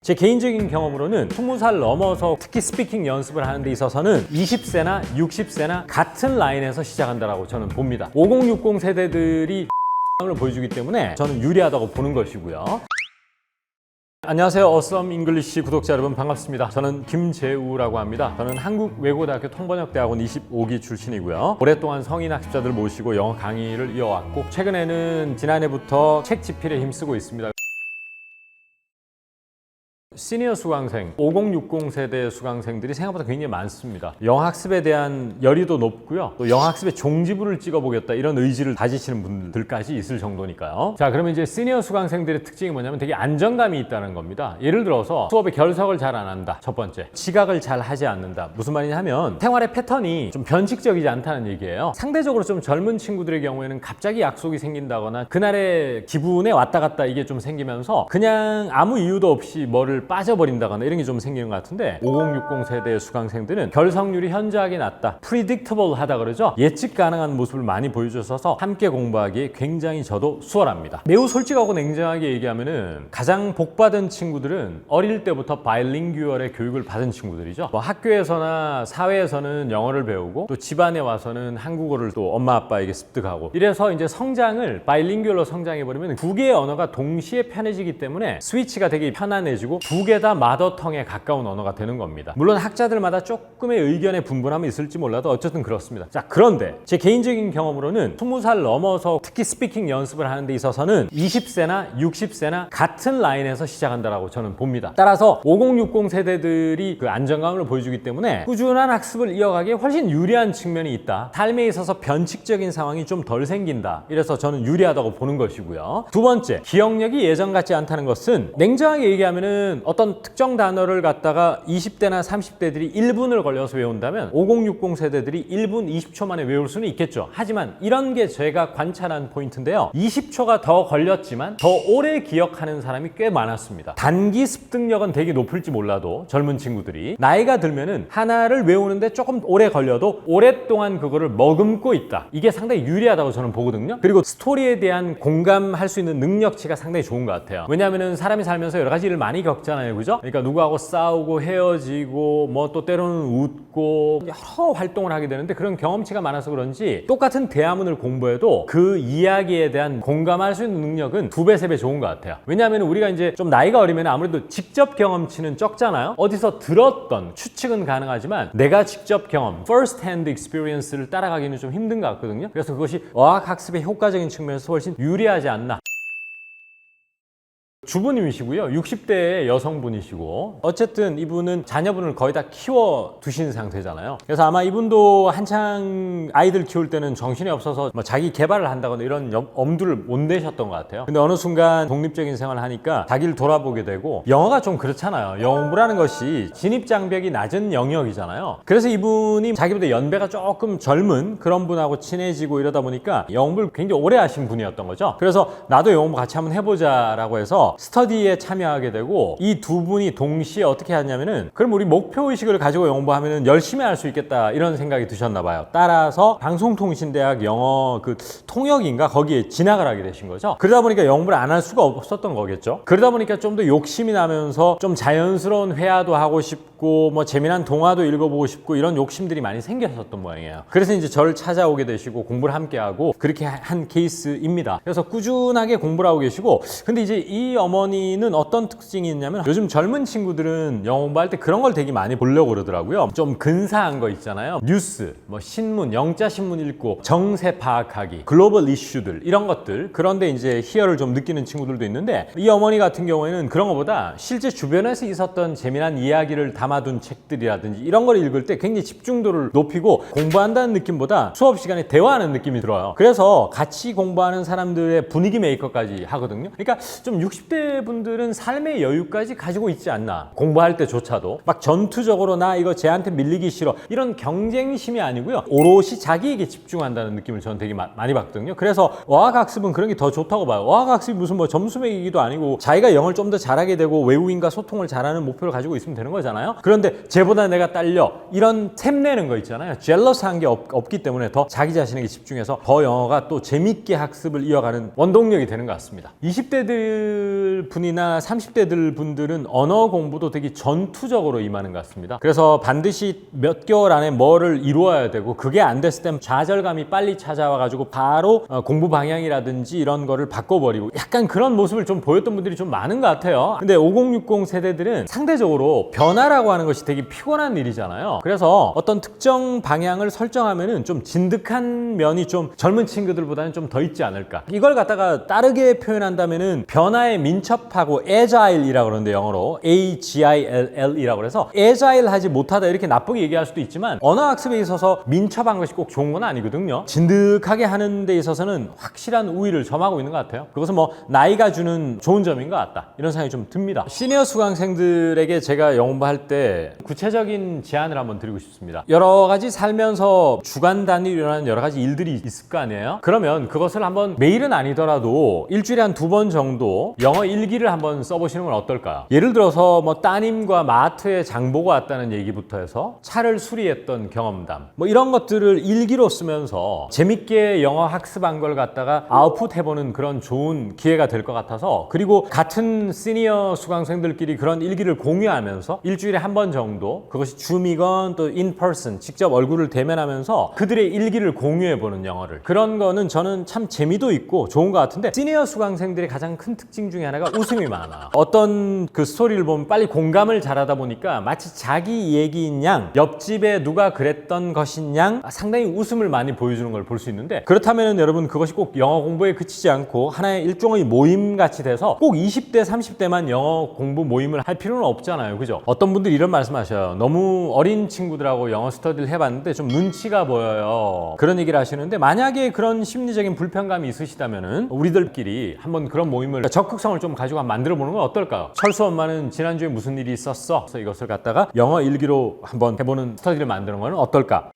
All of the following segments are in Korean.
제 개인적인 경험으로는 20살 넘어서 특히 스피킹 연습을 하는 데 있어서는 20세나 60세나 같은 라인에서 시작한다고 저는 봅니다. 5060 세대들이 을 보여주기 때문에 저는 유리하다고 보는 것이고요. 안녕하세요. 어썸 잉글리시 구독자 여러분 반갑습니다. 저는 김재우라고 합니다. 저는 한국외국어대학교 통번역대학원 25기 출신이고요. 오랫동안 성인 학습자들 모시고 영어 강의를 이어왔고 최근에는 지난해부터 책 집필에 힘쓰고 있습니다. 시니어 수강생, 5060 세대 수강생들이 생각보다 굉장히 많습니다. 영어학습에 대한 열의도 높고요. 또 영어학습의 종지부를 찍어보겠다 이런 의지를 가지시는 분들까지 있을 정도니까요. 자, 그러면 이제 시니어 수강생들의 특징이 뭐냐면 되게 안정감이 있다는 겁니다. 예를 들어서 수업의 결석을 잘 안 한다. 첫 번째. 지각을 잘 하지 않는다. 무슨 말이냐 하면 생활의 패턴이 좀 변칙적이지 않다는 얘기예요. 상대적으로 좀 젊은 친구들의 경우에는 갑자기 약속이 생긴다거나 그날의 기분에 왔다 갔다 이게 좀 생기면서 그냥 아무 이유도 없이 뭐를 빠져버린다거나 이런 게 좀 생기는 것 같은데 5060 세대의 수강생들은 결석률이 현저하게 낮다. predictable 하다 그러죠. 예측 가능한 모습을 많이 보여주셔서 함께 공부하기에 굉장히 저도 수월합니다. 매우 솔직하고 냉정하게 얘기하면은 가장 복받은 친구들은 어릴 때부터 바이링구얼의 교육을 받은 친구들이죠. 뭐 학교에서나 사회에서는 영어를 배우고 또 집안에 와서는 한국어를 또 엄마 아빠에게 습득하고 이래서 이제 성장을 바이링구얼로 성장해버리면 두 개의 언어가 동시에 편해지기 때문에 스위치가 되게 편안해지고 두 개 다 마더텅에 가까운 언어가 되는 겁니다. 물론 학자들마다 조금의 의견의 분분함이 있을지 몰라도 어쨌든 그렇습니다. 자, 그런데 제 개인적인 경험으로는 20살 넘어서 특히 스피킹 연습을 하는 데 있어서는 20세나 60세나 같은 라인에서 시작한다고 저는 봅니다. 따라서 5060 세대들이 그 안정감을 보여주기 때문에 꾸준한 학습을 이어가기에 훨씬 유리한 측면이 있다. 삶에 있어서 변칙적인 상황이 좀 덜 생긴다. 이래서 저는 유리하다고 보는 것이고요. 두 번째, 기억력이 예전 같지 않다는 것은 냉정하게 얘기하면은 어떤 특정 단어를 갖다가 20대나 30대들이 1분을 걸려서 외운다면 5060 세대들이 1분 20초 만에 외울 수는 있겠죠. 하지만 이런 게 제가 관찰한 포인트인데요. 20초가 더 걸렸지만 더 오래 기억하는 사람이 꽤 많았습니다. 단기 습득력은 되게 높을지 몰라도 젊은 친구들이 나이가 들면은 하나를 외우는데 조금 오래 걸려도 오랫동안 그거를 머금고 있다. 이게 상당히 유리하다고 저는 보거든요. 그리고 스토리에 대한 공감할 수 있는 능력치가 상당히 좋은 것 같아요. 왜냐하면은 사람이 살면서 여러 가지 일을 많이 겪잖아요. 그죠? 그러니까 누구하고 싸우고 헤어지고 뭐 또 때로는 웃고 여러 활동을 하게 되는데 그런 경험치가 많아서 그런지 똑같은 대화문을 공부해도 그 이야기에 대한 공감할 수 있는 능력은 2배, 3배 좋은 것 같아요. 왜냐하면 우리가 이제 좀 나이가 어리면 아무래도 직접 경험치는 적잖아요. 어디서 들었던 추측은 가능하지만 내가 직접 경험, first hand experience를 따라가기는 좀 힘든 것 같거든요. 그래서 그것이 어학학습의 효과적인 측면에서 훨씬 유리하지 않나. 주부님이시고요. 60대의 여성분이시고 어쨌든 이분은 자녀분을 거의 다 키워 두신 상태잖아요. 그래서 아마 이분도 한창 아이들 키울 때는 정신이 없어서 뭐 자기 개발을 한다거나 이런 엄두를 못 내셨던 것 같아요. 근데 어느 순간 독립적인 생활을 하니까 자기를 돌아보게 되고 영어가 좀 그렇잖아요. 영어 공부라는 것이 진입장벽이 낮은 영역이잖아요. 그래서 이분이 자기보다 연배가 조금 젊은 그런 분하고 친해지고 이러다 보니까 영어 공부를 굉장히 오래 하신 분이었던 거죠. 그래서 나도 영어 공부 같이 한번 해보자라고 해서 스터디에 참여하게 되고 이 두 분이 동시에 어떻게 하냐면은 그럼 우리 목표의식을 가지고 영어 공부하면은 열심히 할 수 있겠다 이런 생각이 드셨나 봐요. 따라서 방송통신대학 영어 그 통역인가 거기에 진학을 하게 되신 거죠. 그러다 보니까 영어 공부를 안 할 수가 없었던 거겠죠. 그러다 보니까 좀 더 욕심이 나면서 좀 자연스러운 회화도 하고 싶고 뭐 재미난 동화도 읽어보고 싶고 이런 욕심들이 많이 생겼었던 모양이에요. 그래서 이제 저를 찾아오게 되시고 공부를 함께 하고 그렇게 한 케이스입니다. 그래서 꾸준하게 공부를 하고 계시고 근데 이제 이 어머니는 어떤 특징이 있냐면 요즘 젊은 친구들은 영어 공부할 때 그런 걸 되게 많이 보려고 그러더라고요. 좀 근사한 거 있잖아요. 뉴스, 뭐 신문, 영자 신문 읽고 정세 파악하기, 글로벌 이슈들 이런 것들 그런데 이제 희열을 좀 느끼는 친구들도 있는데 이 어머니 같은 경우에는 그런 것보다 실제 주변에서 있었던 재미난 이야기를 담아둔 책들이라든지 이런 걸 읽을 때 굉장히 집중도를 높이고 공부한다는 느낌보다 수업 시간에 대화하는 느낌이 들어요. 그래서 같이 공부하는 사람들의 분위기 메이커까지 하거든요. 그러니까 좀 60대 분들은 삶의 여유까지 가지고 있지 않나. 공부할 때조차도 막 전투적으로 나 이거 쟤한테 밀리기 싫어 이런 경쟁심이 아니고요. 오롯이 자기에게 집중한다는 느낌을 저는 되게 많이 받거든요. 그래서 어학학습은 그런 게 더 좋다고 봐요. 어학학습이 무슨 뭐 점수 매기기도 아니고 자기가 영어를 좀 더 잘하게 되고 외국인과 소통을 잘하는 목표를 가지고 있으면 되는 거잖아요. 그런데 쟤보다 내가 딸려. 이런 템내는 거 있잖아요. 젤러스한 게 없기 때문에 더 자기 자신에게 집중해서 더 영어가 또 재밌게 학습을 이어가는 원동력이 되는 것 같습니다. 20대들 분이나 30대들 분들은 언어 공부도 되게 전투적으로 임하는 것 같습니다. 그래서 반드시 몇 개월 안에 뭐를 이루어야 되고 그게 안 됐을 땐 좌절감이 빨리 찾아와가지고 바로 공부 방향이라든지 이런 거를 바꿔버리고 약간 그런 모습을 좀 보였던 분들이 좀 많은 것 같아요. 근데 5060 세대들은 상대적으로 변화라고 하는 것이 되게 피곤한 일이잖아요. 그래서 어떤 특정 방향을 설정하면은 좀 진득한 면이 좀 젊은 친구들보다는 좀 더 있지 않을까. 이걸 갖다가 다르게 표현한다면은 변화에 민첩하고 agile이라고 그러는데 영어로 agil이라고 그래서 agile 하지 못하다 이렇게 나쁘게 얘기할 수도 있지만 언어 학습에 있어서 민첩한 것이 꼭 좋은 건 아니거든요. 진득하게 하는 데 있어서는 확실한 우위를 점하고 있는 것 같아요. 그것은 뭐 나이가 주는 좋은 점인 것 같다 이런 생각이 좀 듭니다. 시니어 수강생들에게 제가 영어 공부할 때 구체적인 제안을 한번 드리고 싶습니다. 여러 가지 살면서 주간 단위로 일어나는 여러 가지 일들이 있을 거 아니에요? 그러면 그것을 한번 매일은 아니더라도 일주일에 한 2번 정도 영어 일기를 한번 써보시는 건 어떨까요? 예를 들어서 뭐 따님과 마트에 장 보고 왔다는 얘기부터 해서 차를 수리했던 경험담 뭐 이런 것들을 일기로 쓰면서 재밌게 영어 학습한 걸 갖다가 아웃풋 해보는 그런 좋은 기회가 될 것 같아서 그리고 같은 시니어 수강생들끼리 그런 일기를 공유하면서 일주일에 한 번 정도 그것이 줌이건 또 인퍼슨 직접 얼굴을 대면하면서 그들의 일기를 공유해보는 영어를 그런 거는 저는 참 재미도 있고 좋은 것 같은데 시니어 수강생들의 가장 큰 특징 중에 하나가 웃음이 많아. 어떤 그 스토리를 보면 빨리 공감을 잘하다 보니까 마치 자기 얘기인 양 옆집에 누가 그랬던 것인 양 상당히 웃음을 많이 보여주는 걸 볼 수 있는데 그렇다면 여러분 그것이 꼭 영어 공부에 그치지 않고 하나의 일종의 모임 같이 돼서 꼭 20대 30대만 영어 공부 모임을 할 필요는 없잖아요. 그죠? 어떤 분들이 이런 말씀하셔요. 너무 어린 친구들하고 영어 스터디를 해봤는데 좀 눈치가 보여요. 그런 얘기를 하시는데 만약에 그런 심리적인 불편감이 있으시다면은 우리들끼리 한번 그런 모임을 적극성을 좀 가지고 한번 만들어 보는 건 어떨까요? 철수 엄마는 지난주에 무슨 일이 있었어? 그래서 이것을 갖다가 영어 일기로 한번 해보는 스터디를 만드는 거는 어떨까?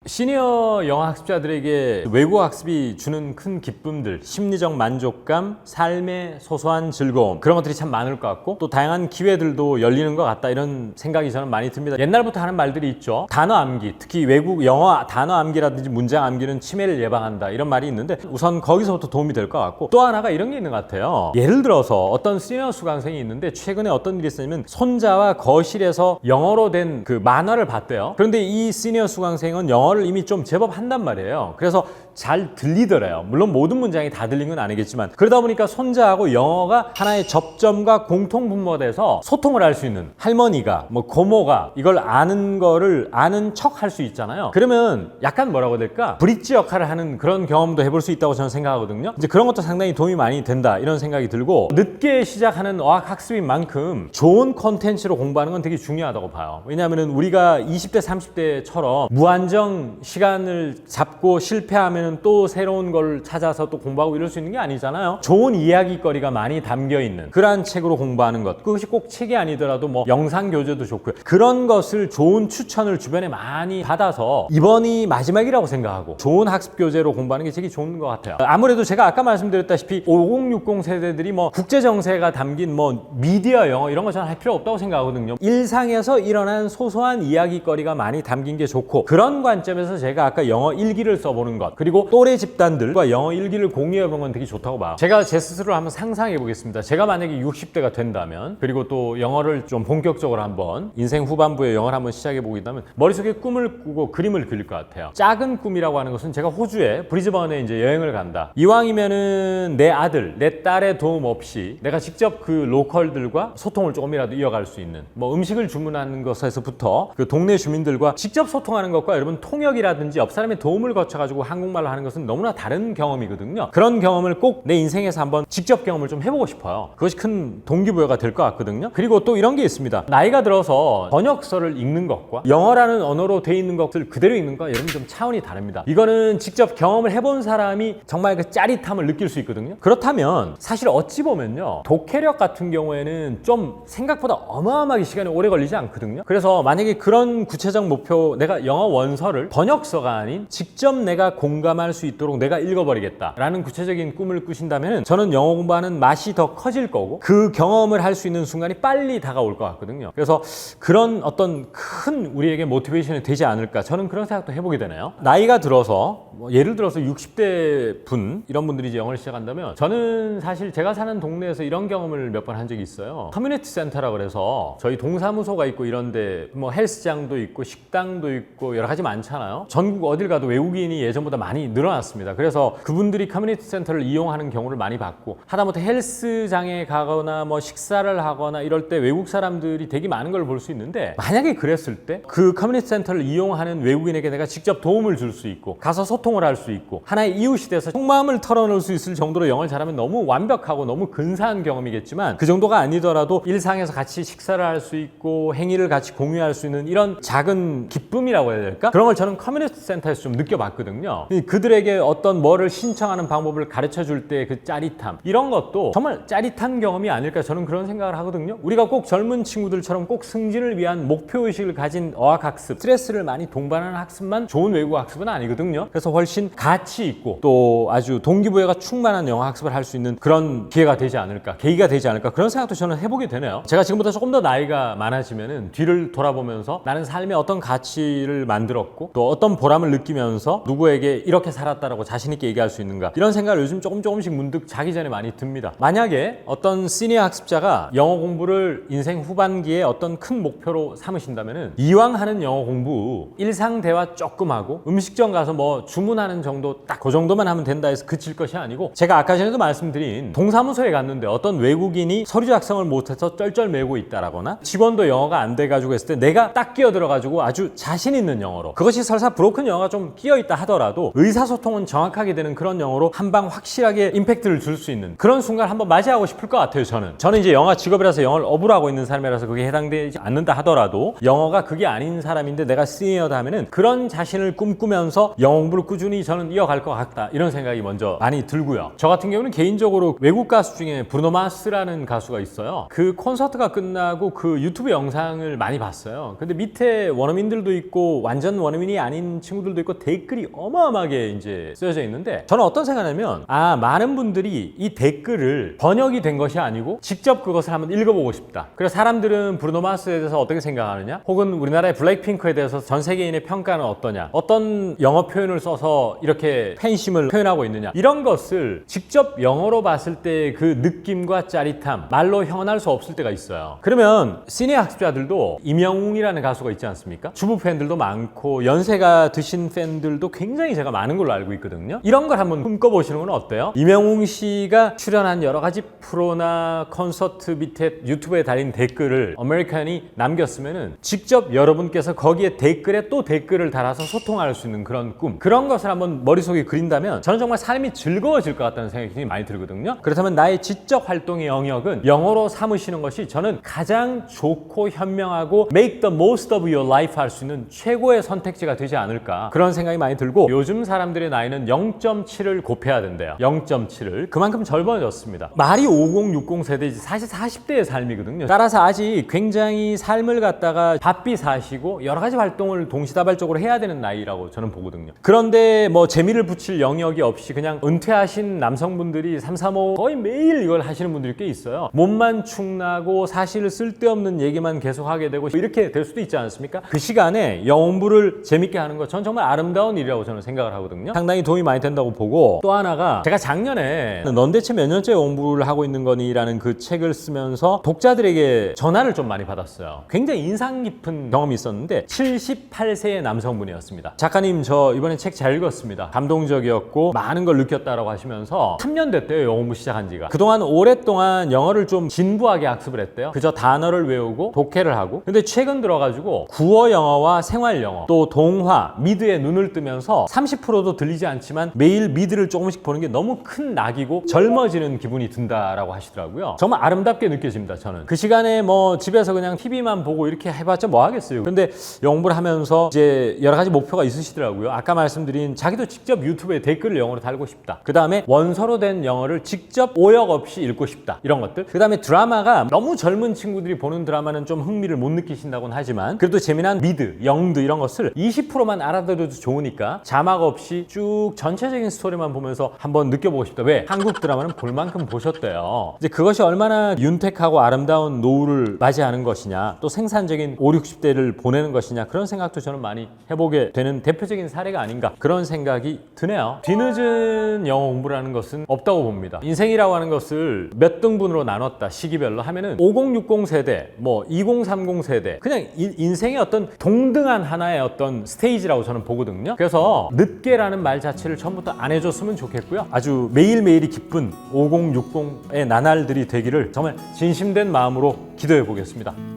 시니어 영어 학습자들에게 외국어 학습이 주는 큰 기쁨들, 심리적 만족감, 삶의 소소한 즐거움 그런 것들이 참 많을 것 같고 또 다양한 기회들도 열리는 것 같다 이런 생각이 저는 많이 듭니다. 옛날부터 하는 말들이 있죠. 단어 암기, 특히 외국 영어 단어 암기라든지 문장 암기는 치매를 예방한다 이런 말이 있는데 우선 거기서부터 도움이 될 것 같고 또 하나가 이런 게 있는 것 같아요. 예를 들어서 어떤 시니어 수강생이 있는데 최근에 어떤 일이 있었냐면 손자와 거실에서 영어로 된 그 만화를 봤대요. 그런데 이 시니어 수강생은 영어를 이미 좀 제법 한단 말이에요. 그래서 잘 들리더래요. 물론 모든 문장이 다 들린 건 아니겠지만 그러다 보니까 손자하고 영어가 하나의 접점과 공통 분모가 돼서 소통을 할 수 있는 할머니가 뭐 고모가 이걸 아는 거를 아는 척 할 수 있잖아요. 그러면 약간 뭐라고 해야 될까? 브릿지 역할을 하는 그런 경험도 해볼 수 있다고 저는 생각하거든요. 이제 그런 것도 상당히 도움이 많이 된다 이런 생각이 들고 늦게 시작하는 어학 학습인 만큼 좋은 콘텐츠로 공부하는 건 되게 중요하다고 봐요. 왜냐하면 우리가 20대 30대처럼 무한정 시간을 잡고 실패하면 또 새로운 걸 찾아서 또 공부하고 이럴 수 있는 게 아니잖아요. 좋은 이야기거리가 많이 담겨 있는 그러한 책으로 공부하는 것 그것이 꼭 책이 아니더라도 뭐 영상 교재도 좋고요. 그런 것을 좋은 추천을 주변에 많이 받아서 이번이 마지막이라고 생각하고 좋은 학습 교재로 공부하는 게 되게 좋은 것 같아요. 아무래도 제가 아까 말씀드렸다시피 5060 세대들이 뭐 국제 정세가 담긴 뭐 미디어 영어 이런 거 저는 할 필요 없다고 생각하거든요. 일상에서 일어난 소소한 이야기거리가 많이 담긴 게 좋고 그런 관점에서 제가 아까 영어 일기를 써보는 것 그리고 또래 집단들과 영어 일기를 공유해보는 건 되게 좋다고 봐요. 제가 제 스스로 한번 상상해 보겠습니다. 제가 만약에 60대가 된다면 그리고 또 영어를 좀 본격적으로 한번 인생 후반부에 영어를 한번 시작해 보고 있다면 머릿속에 꿈을 꾸고 그림을 그릴 것 같아요. 작은 꿈이라고 하는 것은 제가 호주에 브리즈번에 이제 여행을 간다. 이왕이면은 내 아들, 내 딸의 도움 없이 내가 직접 그 로컬들과 소통을 조금이라도 이어갈 수 있는 뭐 음식을 주문하는 것에서부터 그 동네 주민들과 직접 소통하는 것과 여러분 통역이라든지 옆 사람의 도움을 거쳐가지고 한국말로 하는 것은 너무나 다른 경험이거든요. 그런 경험을 꼭 내 인생에서 한번 직접 경험을 좀 해보고 싶어요. 그것이 큰 동기부여가 될 것 같거든요. 그리고 또 이런 게 있습니다. 나이가 들어서 번역서를 읽는 것과 영어라는 언어로 돼 있는 것을 그대로 읽는 것 여러분 좀 차원이 다릅니다. 이거는 직접 경험을 해본 사람이 정말 그 짜릿함을 느낄 수 있거든요. 그렇다면 사실 어찌 보면요 독해력 같은 경우에는 좀 생각보다 어마어마하게 시간이 오래 걸리지 않거든요. 그래서 만약에 그런 구체적 목표 내가 영어 원서를 번역서가 아닌 직접 내가 공감 공감할 수 있도록 내가 읽어버리겠다라는 구체적인 꿈을 꾸신다면 저는 영어 공부하는 맛이 더 커질 거고 그 경험을 할 수 있는 순간이 빨리 다가올 것 같거든요. 그래서 그런 어떤 큰 우리에게 모티베이션이 되지 않을까, 저는 그런 생각도 해보게 되네요. 나이가 들어서 예를 들어서 60대 분 이런 분들이 이제 영어를 시작한다면, 저는 사실 제가 사는 동네에서 이런 경험을 몇 번 한 적이 있어요. 커뮤니티 센터라고 그래서 저희 동사무소가 있고 이런데 뭐 헬스장도 있고 식당도 있고 여러 가지 많잖아요. 전국 어딜 가도 외국인이 예전보다 많이 늘어났습니다. 그래서 그분들이 커뮤니티 센터를 이용하는 경우를 많이 봤고, 하다못해 헬스장에 가거나 뭐 식사를 하거나 이럴 때 외국 사람들이 되게 많은 걸 볼 수 있는데, 만약에 그랬을 때 그 커뮤니티 센터를 이용하는 외국인에게 내가 직접 도움을 줄 수 있고 가서 소통을 할 수 있고 하나의 이웃이 돼서 속마음을 털어놓을 수 있을 정도로 영어를 잘하면 너무 완벽하고 너무 근사한 경험이겠지만, 그 정도가 아니더라도 일상에서 같이 식사를 할 수 있고 행위를 같이 공유할 수 있는 이런 작은 기쁨이라고 해야 될까? 그런 걸 저는 커뮤니티 센터에서 좀 느껴봤거든요. 그들에게 어떤 뭐를 신청하는 방법을 가르쳐 줄 때 그 짜릿함, 이런 것도 정말 짜릿한 경험이 아닐까, 저는 그런 생각을 하거든요. 우리가 꼭 젊은 친구들처럼 꼭 승진을 위한 목표의식을 가진 어학학습, 스트레스를 많이 동반하는 학습만 좋은 외국 학습은 아니거든요. 그래서 훨씬 가치 있고 또 아주 동기부여가 충만한 영어 학습을 할 수 있는 그런 기회가 되지 않을까, 계기가 되지 않을까, 그런 생각도 저는 해보게 되네요. 제가 지금보다 조금 더 나이가 많아지면은 뒤를 돌아보면서 나는 삶에 어떤 가치를 만들었고 또 어떤 보람을 느끼면서 누구에게 이렇게 살았다라고 자신 있게 얘기할 수 있는가, 이런 생각을 요즘 조금씩 문득 자기 전에 많이 듭니다. 만약에 어떤 시니어 학습자가 영어 공부를 인생 후반기에 어떤 큰 목표로 삼으신다면은, 이왕 하는 영어 공부 일상 대화 조금 하고 음식점 가서 뭐 주문하는 정도, 딱 그 정도만 하면 된다 해서 그칠 것이 아니고, 제가 아까 전에도 말씀드린 동사무소에 갔는데 어떤 외국인이 서류 작성을 못해서 쩔쩔매고 있다라거나 직원도 영어가 안 돼가지고 했을 때 내가 딱 끼어들어가지고 아주 자신 있는 영어로, 그것이 설사 브로큰 영어가 좀 끼어있다 하더라도 의사소통은 정확하게 되는 그런 영어로 한 방 확실하게 임팩트를 줄 수 있는 그런 순간 한번 맞이하고 싶을 것 같아요. 저는 이제 영어 직업이라서 영어를 업으로 하고 있는 삶이라서 그게 해당되지 않는다 하더라도, 영어가 그게 아닌 사람인데 내가 시니어다 하면은 그런 자신을 꿈꾸면서 영어 공부를 꾸준히 저는 이어갈 것 같다, 이런 생각이 먼저 많이 들고요. 저 같은 경우는 개인적으로 외국 가수 중에 브루노 마스라는 가수가 있어요. 그 콘서트가 끝나고 그 유튜브 영상을 많이 봤어요. 근데 밑에 원어민들도 있고 완전 원어민이 아닌 친구들도 있고 댓글이 어마어마하게 이제 쓰여져 있는데, 저는 어떤 생각하냐면, 많은 분들이 이 댓글을 번역이 된 것이 아니고 직접 그것을 한번 읽어보고 싶다. 그래서 사람들은 브루노 마스에 대해서 어떻게 생각하느냐, 혹은 우리나라의 블랙핑크에 대해서 전 세계인의 평가는 어떠냐, 어떤 영어 표현을 써서 이렇게 팬심을 표현하고 있느냐, 이런 것을 직접 영어로 봤을 때 그 느낌과 짜릿함, 말로 형언할 수 없을 때가 있어요. 그러면 시니어 학습자들도 임영웅이라는 가수가 있지 않습니까? 주부 팬들도 많고 연세가 드신 팬들도 굉장히 제가 많은 걸로 알고 있거든요. 이런 걸 한번 꿈꿔보시는 건 어때요? 임영웅 씨가 출연한 여러 가지 프로나 콘서트 밑에 유튜브에 달린 댓글을 아메리칸이 남겼으면은 직접 여러분께서 거기에 댓글에 또 댓글을 달아서 소통할 수 있는 그런 꿈, 그런 것을 한번 머릿속에 그린다면 저는 정말 삶이 즐거워질 것 같다는 생각이 굉장히 많이 들거든요. 그렇다면 나의 지적 활동의 영역은 영어로 삼으시는 것이 저는 가장 좋고 현명하고 make the most of your life 할 수 있는 최고의 선택지가 되지 않을까, 그런 생각이 많이 들고, 요즘 사람들의 나이는 0.7을 곱해야 된대요. 0.7을. 그만큼 젊어졌습니다. 말이 50, 60 세대이지 사실 40대의 삶이거든요. 따라서 아직 굉장히 삶을 갖다가 바삐 사시고 여러 가지 활동을 동시다발적으로 해야 되는 나이라고 저는 보거든요. 그런데 뭐 재미를 붙일 영역이 없이 그냥 은퇴하신 남성분들이 3, 3, 5 거의 매일 이걸 하시는 분들이 꽤 있어요. 몸만 축나고 사실 쓸데없는 얘기만 계속 하게 되고 이렇게 될 수도 있지 않습니까? 그 시간에 영어 공부를 재밌게 하는 것, 전 정말 아름다운 일이라고 저는 생각을 하거든요. 상당히 도움이 많이 된다고 보고, 또 하나가 제가 작년에 넌 대체 몇 년째 공부를 하고 있는 거니? 라는 그 책을 쓰면서 독자들에게 전화를 좀 많이 받았어요. 굉장히 인상 깊은 경험이 있었는데 78세의 남성분이었습니다. 작가님, 저 이번에 책 잘 읽었습니다. 감동적이었고 많은 걸 느꼈다라고 하시면서 3년 됐대요, 영어 공부 시작한 지가. 그동안 오랫동안 영어를 좀 진부하게 학습을 했대요. 그저 단어를 외우고 독해를 하고. 근데 최근 들어가지고 국어 영어와 생활 영어, 또 동화, 미드에 눈을 뜨면서 30%도 들리지 않지만 매일 미드를 조금씩 보는 게 너무 큰 낙이고 젊어지는 기분이 든다라고 하시더라고요. 정말 아름답게 느껴집니다. 저는 그 시간에 뭐 집에서 그냥 TV만 보고 이렇게 해봤자 뭐 하겠어요. 근데 영어 공부를 하면서 이제 여러 가지 목표가 있으시더라고요. 아까 말씀드린 자기도 직접 유튜브에 댓글을 영어로 달고 싶다. 그 다음에 원서로 된 영어를 직접 오역 없이 읽고 싶다. 이런 것들. 그 다음에 드라마가 너무 젊은 친구들이 보는 드라마는 좀 흥미를 못 느끼신다고는 하지만 그래도 재미난 미드, 영드 이런 것을 20%만 알아들어도 좋으니까 자막 없이 없이 쭉 전체적인 스토리만 보면서 한번 느껴보고 싶다. 왜? 한국 드라마는 볼 만큼 보셨대요. 이제 그것이 얼마나 윤택하고 아름다운 노후를 맞이하는 것이냐, 또 생산적인 5, 60대를 보내는 것이냐, 그런 생각도 저는 많이 해보게 되는 대표적인 사례가 아닌가, 그런 생각이 드네요. 뒤늦은 영어 공부라는 것은 없다고 봅니다. 인생이라고 하는 것을 몇 등분으로 나눴다, 시기별로 하면은 5060 세대, 뭐 2030 세대, 그냥 인생의 어떤 동등한 하나의 어떤 스테이지라고 저는 보거든요. 그래서 늦게라는 말 자체를 처음부터 안 해줬으면 좋겠고요. 아주 매일매일이 기쁜 5060의 나날들이 되기를 정말 진심된 마음으로 기도해 보겠습니다.